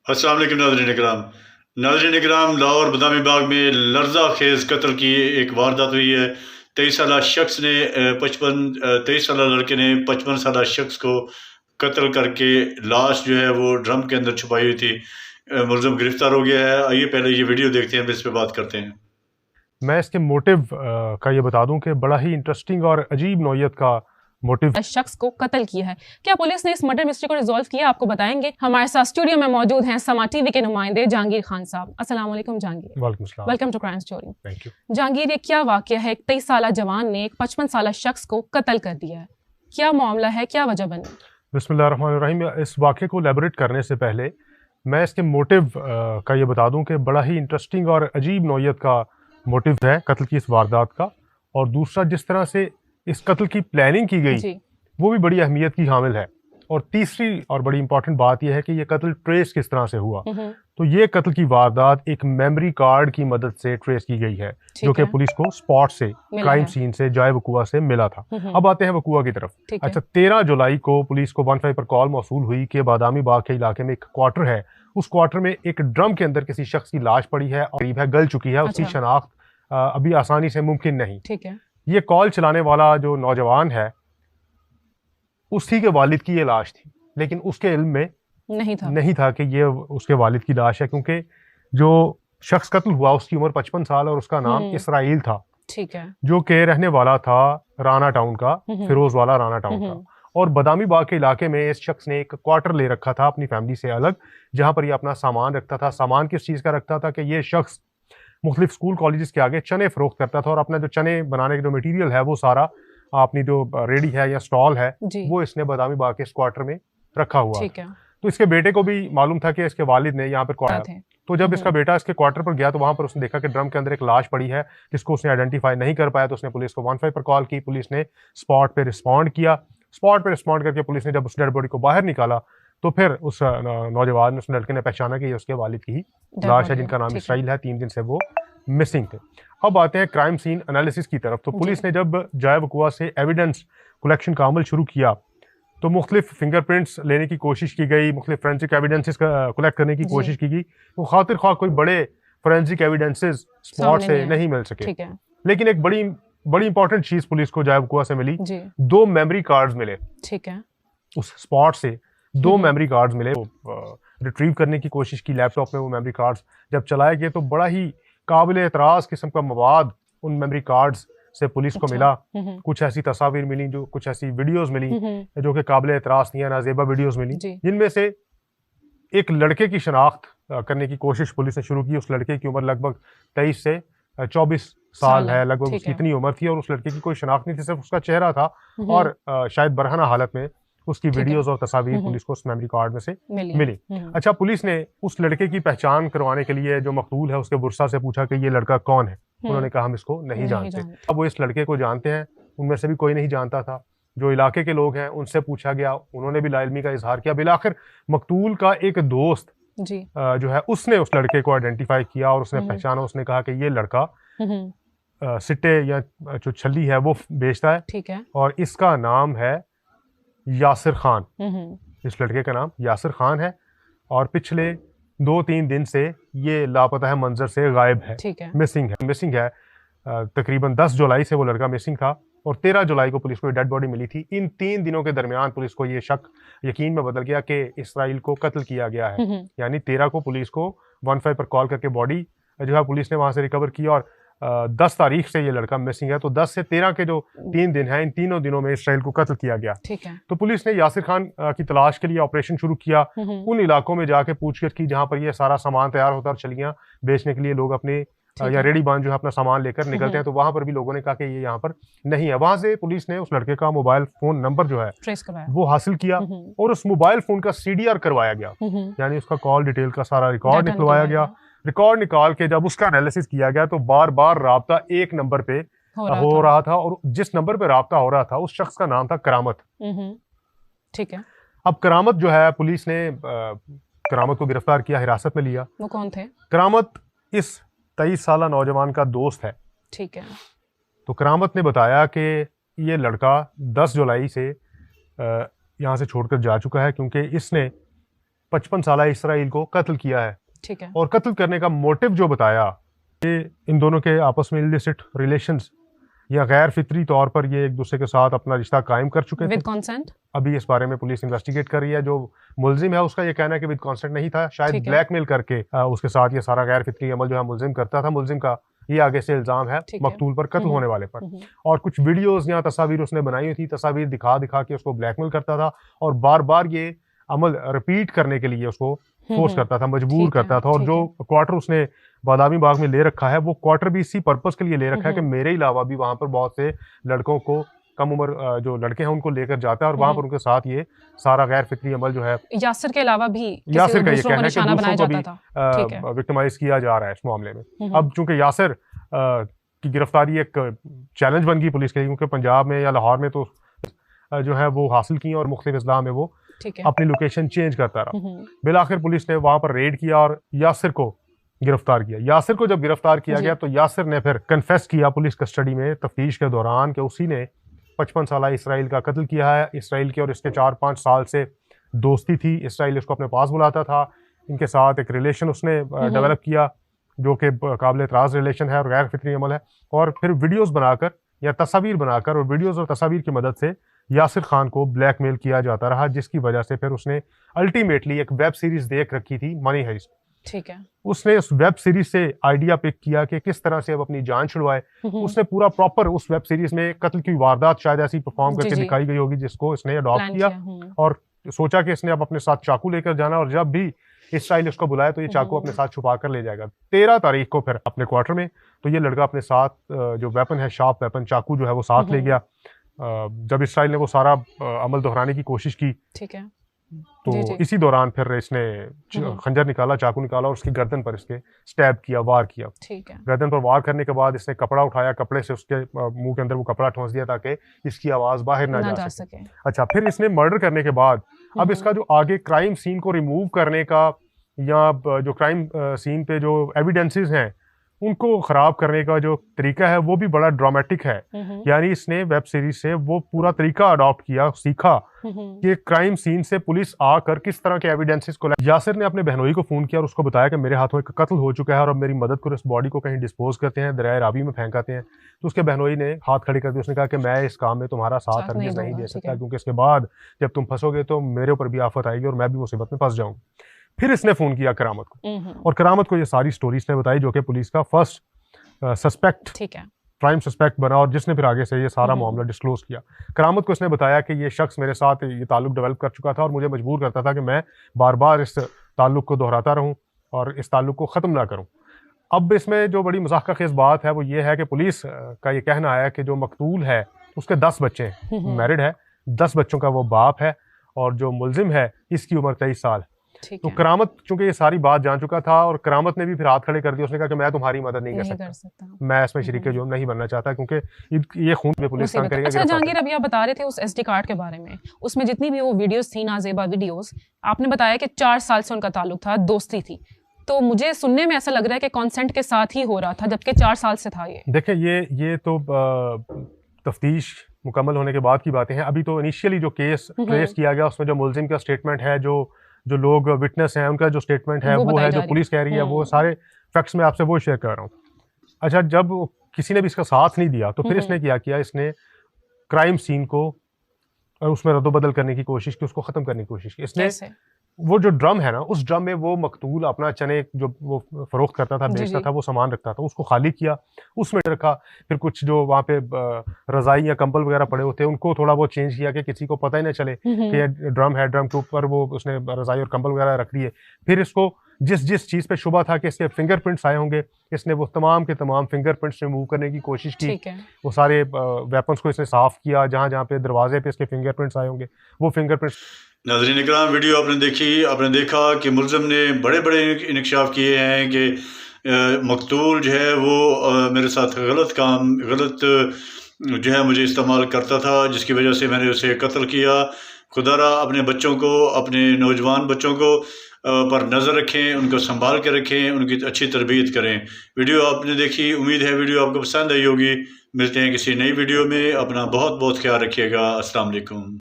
अस्सलाम वालेकुम नाज़रीन इकराम। लाहौर बदामी बाग में लर्जा खेज कत्ल की एक वारदात हुई है। 23 साला शख्स ने 23 साला लड़के ने 55 साला शख्स को कत्ल करके लाश जो है वो ड्रम के अंदर छुपाई हुई थी। मुलज़िम गिरफ्तार हो गया है। आइए पहले ये वीडियो देखते हैं, फिर इस पे बात करते हैं। मैं इसके मोटिव का ये बता दूं कि बड़ा ही इंटरेस्टिंग और अजीब नौयत का मोटिव शख्स को कत्ल किया है। क्या पुलिस ने इस मर्डर मिस्ट्री को रिजॉल्व किया, आपको बताएंगे। हमारे साथ स्टूडियो में मौजूद हैं समा टीवी के नुमाइंदे जहांगीर खान साहब। अस्सलाम वालेकुम जहांगीर। वालेकुम सलाम। Welcome to crime story. Thank you. Jahangir, ये क्या वाकया है? एक 23 साला जवान ने एक 55 साला शख्स को कत्ल कर दिया है। क्या मामला है, क्या वजह बनी? बिस्मिल्लाहिर्रहमानिर्रहीम। इस वाक़े को एलैबोरेट करने से पहले मैं इसके मोटिव का ये बता दूं कि बड़ा ही इंटरेस्टिंग और अजीब नौयत का मोटिव है कत्ल की इस वारदात का। और दूसरा, जिस तरह से इस कत्ल की प्लानिंग की गई जी। वो भी बड़ी अहमियत की हामिल है। और तीसरी और बड़ी इंपॉर्टेंट बात यह है कि ये कत्ल ट्रेस किस तरह से हुआ। तो ये कत्ल की वारदात एक मेमोरी कार्ड की मदद से ट्रेस की गई है, जो कि पुलिस को स्पॉट से, क्राइम सीन से, जाए वकुआ से मिला था। अब आते हैं वकुआ की तरफ। अच्छा, 13 जुलाई को पुलिस को 15 पर कॉल मौसूल हुई कि बादामी बाग के इलाके में एक क्वार्टर है, उस क्वार्टर में एक ड्रम के अंदर किसी शख्स की लाश पड़ी है और करीब है गल चुकी है। उसकी शनाख्त अभी आसानी से मुमकिन नहीं। ठीक है। ये कॉल चलाने वाला जो नौजवान है, उसी के वालिद की ये लाश थी, लेकिन उसके इल्म में नहीं था कि ये उसके वालिद की लाश है, क्योंकि जो शख्स कत्ल हुआ उसकी उम्र 55 साल और उसका नाम इसराइल था। ठीक है। जो कि रहने वाला था राना टाउन का, फिरोज वाला राना टाउन का। और बादामी बाग के इलाके में इस शख्स ने एक क्वार्टर ले रखा था अपनी फैमिली से अलग, जहां पर ये अपना सामान रखता था। सामान किस चीज का रखता था कि ये शख्स मुख्तलिफ स्कूल कॉलेजेस के आगे चने फरोख्त करता था और अपना जो चने बनाने का जो मटीरियल है वो सारा अपनी जो रेडी है या स्टॉल है वो इसने बादामी बाग के इस क्वार्टर में रखा हुआ। ठीक है। तो इसके बेटे को भी मालूम था कि इसके वालिद ने यहाँ पर तो जब इसका बेटा इसके क्वार्टर पर गया तो वहां पर उसने देखा कि ड्रम के अंदर एक लाश पड़ी है जिसको उसने आइडेंटिफाई नहीं कर पाया। तो उसने पुलिस को 15 पर कॉल की। पुलिस ने स्पॉट पे रिस्पॉन्ड किया। स्पॉट पे रिस्पॉन्ड करके पुलिस ने जब उस डेड बॉडी को बाहर निकाला तो फिर उस नौजवान, उस लड़के ने पहचाना कि ये उसके वालिद की ही लाश है, जिनका नाम इसराइल है। 3 दिन से वो मिसिंग थे। अब आते हैं क्राइम सीन एनालिसिस की तरफ। तो पुलिस ने जब जाए वकुआ से एविडेंस कलेक्शन का अमल शुरू किया तो मुख्तलिफ फिंगरप्रिंट्स लेने की कोशिश की गई, मुख्तलिफ फोरेंसिक एविडेंसेस कलेक्ट करने की कोशिश की गई। वो खातिर ख्वाह कोई बड़े फोरेंसिक एविडेंसेस स्पॉट से नहीं मिल सके। लेकिन एक बड़ी इंपॉर्टेंट चीज पुलिस को जाए वकुआ से मिली। 2 मेमोरी कार्ड्स मिले। ठीक है। उस स्पॉट से 2 मेमोरी कार्ड्स मिले। रिट्रीव करने की कोशिश की लैपटॉप में वो मेमोरी कार्ड्स। जब चलाए गए तो बड़ा ही काबिल एतराज़ किस्म का मवाद उन मेमोरी कार्ड्स से पुलिस को मिला। कुछ ऐसी तस्वीर मिली, जो कुछ ऐसी वीडियोस मिली जो कि काबिल एतराज़ नहीं है, नाजेबा वीडियोस मिली, जिनमें से एक लड़के की शनाख्त करने की कोशिश पुलिस ने शुरू की। उस लड़के की उम्र लगभग 23 से 24 साल है, लगभग उसकी इतनी उम्र थी। और उस लड़के की कोई शनाख्त नहीं थी, सिर्फ उसका चेहरा था और शायद बरहना हालत में उसकी वीडियोस और तस्वीर पुलिस को उस मेमोरी कार्ड में से मिली। अच्छा, पुलिस ने उस लड़के की पहचान करवाने के लिए जो मकतूल है उसके बुरसा से पूछा कि ये लड़का कौन है। उन्होंने कहा हम इसको नहीं जानते। अब वो इस लड़के को जानते हैं, उनमें से भी कोई नहीं जानता था। जो इलाके के लोग हैं उनसे पूछा गया, उन्होंने भी लाइल्मी का इजहार किया। बिलाखिर मकतूल का एक दोस्त जो है उसने उस लड़के को आइडेंटिफाई किया और उसने पहचाना। उसने कहा कि ये लड़का सिट्टे या जो छल्ली है वो बेचता है। ठीक है। और इसका नाम है यासिर खान। इस लड़के का नाम यासिर खान है और पिछले 2-3 दिन से ये लापता है, मंजर से गायब है, मिसिंग है। तकरीबन 10 जुलाई से वो लड़का मिसिंग था और 13 जुलाई को पुलिस को डेड बॉडी मिली थी। इन 3 दिनों के दरमियान पुलिस को ये शक यकीन में बदल गया कि इसराइल को कत्ल किया गया है। यानी 13 को पुलिस को 15 पर कॉल करके बॉडी जो है पुलिस ने वहां से रिकवर की और 10 तारीख से ये लड़का मिसिंग है। तो 10 से 13 के जो 3 दिन हैं, इन तीनों दिनों में इसराइल को कत्ल किया गया। ठीक है। तो पुलिस ने यासिर खान की तलाश के लिए ऑपरेशन शुरू किया। उन इलाकों में जाके पूछगिछ की जहां पर ये सारा सामान तैयार होता है और छलियां बेचने के लिए लोग अपने या रेडी बांध जो है अपना सामान लेकर निकलते हैं। तो वहां पर भी लोगों ने कहा कि ये यहाँ पर नहीं है। वहां से पुलिस ने उस लड़के का मोबाइल फोन नंबर जो है वो हासिल किया और उस मोबाइल फोन का CDR करवाया गया, यानी उसका कॉल डिटेल का सारा रिकॉर्ड निकलवाया गया। रिकॉर्ड निकाल के जब उसका एनालिसिस किया गया तो बार बार राब्ता एक नंबर पे हो रहा था और जिस नंबर पे राब्ता हो रहा था उस शख्स का नाम था करामत। ठीक है। अब करामत जो है, पुलिस ने करामत को गिरफ्तार किया, हिरासत में लिया। वो कौन थे? करामत इस 23 साला नौजवान का दोस्त है। ठीक है। तो करामत ने बताया कि ये लड़का 10 जुलाई से यहाँ से छोड़कर जा चुका है, क्योंकि इसने 55 साला इसराइल को कत्ल किया है। ठीक है। और कत्ल करने का मोटिव जो बताया, ये इन दोनों के आपस में इलिसिट रिलेशंस या गैर फितरी तौर पर ये एक दूसरे के साथ अपना रिश्ता कायम कर चुके थे। With consent? अभी इस बारे में पुलिस इन्वेस्टिगेट कर रही है। जो मुलजिम है उसका ये कहना है कि विद कंसेंट नहीं था, शायद ठीक है। ब्लैकमेल करके उसके साथ ये सारा गैर फितरी अमल जो है मुलजिम करता था। मुलजिम का ये आगे से इल्जाम है ठीक है। मकतूल पर, कत्ल होने वाले पर। और कुछ वीडियोस या तस्वीर उसने बनाई हुई थी, तस्वीर दिखा दिखा के उसको ब्लैकमेल करता था और बार बार ये अमल रिपीट करने के लिए उसको फोर्स करता था, मजबूर ठीक है, करता था। और ठीक जो क्वार्टर उसने बादामी बाग में ले रखा है, वो क्वार्टर भी इसी पर्पस के लिए ले रखा है कि मेरे अलावा भी वहां पर बहुत से लड़कों को, कम उम्र जो लड़के हैं उनको लेकर जाता है और वहां पर उनके साथ ये सारा गैर फितरी अमल जो है, यासिर के अलावा भी यासिर का ये दूसरों को कहना है कि निशाना बनाया दूसरों को जाता था। ठीक भी है। विक्टिमाइज किया जा रहा है इस मामले में। अब चूंकि यासिर की गिरफ्तारी एक चैलेंज बन गई पुलिस के लिए, क्योंकि पंजाब में या लाहौर में तो जो है वो हासिल की और मुख्तलिफ अजला में वो ठीक है। अपनी लोकेशन चेंज करता रहा। बिलाखिर पुलिस ने वहां पर रेड किया और यासिर को गिरफ्तार किया। यासिर को जब गिरफ्तार किया गया तो यासिर ने फिर कन्फेस किया पुलिस कस्टडी में तफ्तीश के दौरान कि उसी ने 55 साला इसराइल का कत्ल किया है। इसराइल के और इसके 4-5 साल से दोस्ती थी। इसराइल उसको अपने पास बुलाता था, इनके साथ एक रिलेशन उसने डेवलप किया जो कि काबिल एतराज़ रिलेशन है और गैर फितरी अमल है। और फिर वीडियोस बनाकर या तस्वीर बनाकर और वीडियोस और तस्वीर की मदद से यासिर खान को ब्लैकमेल किया जाता रहा, जिसकी वजह से फिर उसने अल्टीमेटली एक वेब सीरीज देख रखी थी, मनी हाइस्ट। ठीक है। उसने उस वेब सीरीज से आइडिया पिक किया कि किस तरह से अब अपनी जान छुड़वाए। उसने पूरा प्रॉपर उस वेब सीरीज में कत्ल की वारदात शायद ऐसी परफॉर्म करके दिखाई गई होगी जिसको इसने अडॉप्ट किया और सोचा कि इसने अब अपने साथ चाकू लेकर जाना और जब भी इसराइल उसको बुलाए तो ये चाकू अपने साथ छुपा कर ले जाएगा। 13 तारीख को फिर अपने क्वार्टर में तो ये लड़का अपने साथ जो वेपन है, शार्प वेपन चाकू जो है वो साथ ले गया। जब इसराइल ने वो सारा अमल दोहराने की कोशिश की, ठीक है, तो इसी दौरान फिर इसने खंजर निकाला, चाकू निकाला और उसकी गर्दन पर इसके स्टैब किया, वार किया। ठीक है। गर्दन पर वार करने के बाद इसने कपड़ा उठाया, कपड़े से उसके मुंह के अंदर वो कपड़ा ठोंस दिया ताकि इसकी आवाज बाहर ना जा सके। अच्छा, फिर इसने मर्डर करने के बाद अब इसका जो आगे क्राइम सीन को रिमूव करने का या जो क्राइम सीन पे जो एविडेंसेस हैं उनको खराब करने का जो तरीका है वो भी बड़ा ड्रामेटिक है। यानी इसने वेब सीरीज से वो पूरा तरीका अडॉप्ट किया, सीखा कि क्राइम सीन से पुलिस आकर किस तरह के एविडेंसेस को। यासिर ने अपने बहनोई को फोन किया और उसको बताया कि मेरे हाथों एक कत्ल हो चुका है और अब मेरी मदद करो, इस बॉडी को कहीं डिस्पोज करते हैं, दरिया रावी में फेंकाते हैं। तो उसके बहनोई ने हाथ खड़े कर दिए, उसने कहा कि मैं इस काम में तुम्हारा साथ हरगिज़ नहीं दे सकता, क्योंकि इसके बाद जब तुम फंसोगे तो मेरे ऊपर भी आफत आएगी और मैं भी मुसीबत में फंस जाऊंगी। फिर इसने फोन किया करामत को और करामत को ये सारी स्टोरी इसने बताई, जो कि पुलिस का फर्स्ट सस्पेक्ट, ठीक है, प्राइम सस्पेक्ट बना और जिसने फिर आगे से ये सारा मामला डिस्क्लोज किया। करामत को इसने बताया कि ये शख्स मेरे साथ ये ताल्लुक डेवलप कर चुका था और मुझे मजबूर करता था कि मैं बार बार इस ताल्लुक को दोहराता रहूं और इस ताल्लुक को ख़त्म ना करूं। अब इसमें जो बड़ी मज़ाक़ खेज़ बात है वो ये है कि पुलिस का ये कहना है कि जो मकतूल है उसके 10 बच्चे हैं, मैरिड है, 10 बच्चों का वो बाप है और जो मुलजिम है इसकी उम्र 23 साल। तो करामत चूंकि ये सारी बात जान चुका था और करामत ने भी फिर हाथ खड़े कर दिए, उसने कहा कि मैं तुम्हारी मदद नहीं कर सकता, मैं इसमें शरीक जो नहीं बनना चाहता क्योंकि ये खून में पुलिस काम करेगा। अच्छा जहांगीर, अभी आप बता रहे थे उस एसडी कार्ड के बारे में, उसमें जितनी भी वो वीडियोस थी, नाजेबा वीडियोस, आपने बताया कि 4 साल से उनका ताल्लुक था, दोस्ती थी। तो मुझे सुनने में ऐसा लग रहा है कि कॉन्सेंट के साथ ही हो रहा था, जबकि 4 साल से था ये। देखिए ये तो तफ्तीश मुकम्मल होने के बाद की बातें हैं। अभी तो इनिशियली जो केस ट्रेस किया गया उसमें जो मुलजिम का स्टेटमेंट है, जो लोग विटनेस हैं उनका जो स्टेटमेंट है वो है, जो पुलिस कह रही है, वो सारे फैक्ट्स मैं आपसे वो शेयर कर रहा हूँ। अच्छा, जब किसी ने भी इसका साथ नहीं दिया तो फिर इसने क्या किया, इसने क्राइम सीन को उसमें रद्दोबदल करने की कोशिश की, उसको ख़त्म करने की कोशिश की। इसने वो जो ड्रम है ना, उस ड्रम में वो मकतूल अपना चने जो वो फरोख्त करता था, बेचता था, वो सामान रखता था, उसको खाली किया, उसमें रखा। फिर कुछ जो वहाँ पे रज़ाई या कंबल वगैरह पड़े होते हैं उनको थोड़ा बहुत चेंज किया कि किसी को पता ही ना चले कि ये ड्रम है, ड्रम के ऊपर वो उसने रज़ाई और कंबल वगैरह रख दिए। फिर इसको जिस चीज़ पे शुबा था कि इसके फिंगरप्रिंट्स आए होंगे, इसने वो तमाम के तमाम फिंगरप्रिंट्स रिमूव करने की कोशिश की। वो सारे वेपन्स को इसने साफ़ किया, जहाँ जहाँ पे दरवाजे पे इसके फिंगरप्रिंट्स आए होंगे वो फिंगरप्रिंट्स। नाज़रीन इकराम, वीडियो आपने देखी, आपने देखा कि मुलज़िम ने बड़े बड़े इंकशाफ किए हैं कि मकतूल जो है वो मेरे साथ गलत जो है मुझे इस्तेमाल करता था, जिसकी वजह से मैंने उसे कत्ल किया। खुदारा अपने बच्चों को, अपने नौजवान बच्चों को पर नज़र रखें, उनको संभाल के रखें, उनकी अच्छी तरबियत करें। वीडियो आपने देखी, उम्मीद है वीडियो आपको पसंद आई होगी। मिलते हैं किसी नई वीडियो में, अपना बहुत बहुत ख्याल रखिएगा। अस्सलाम वालेकुम।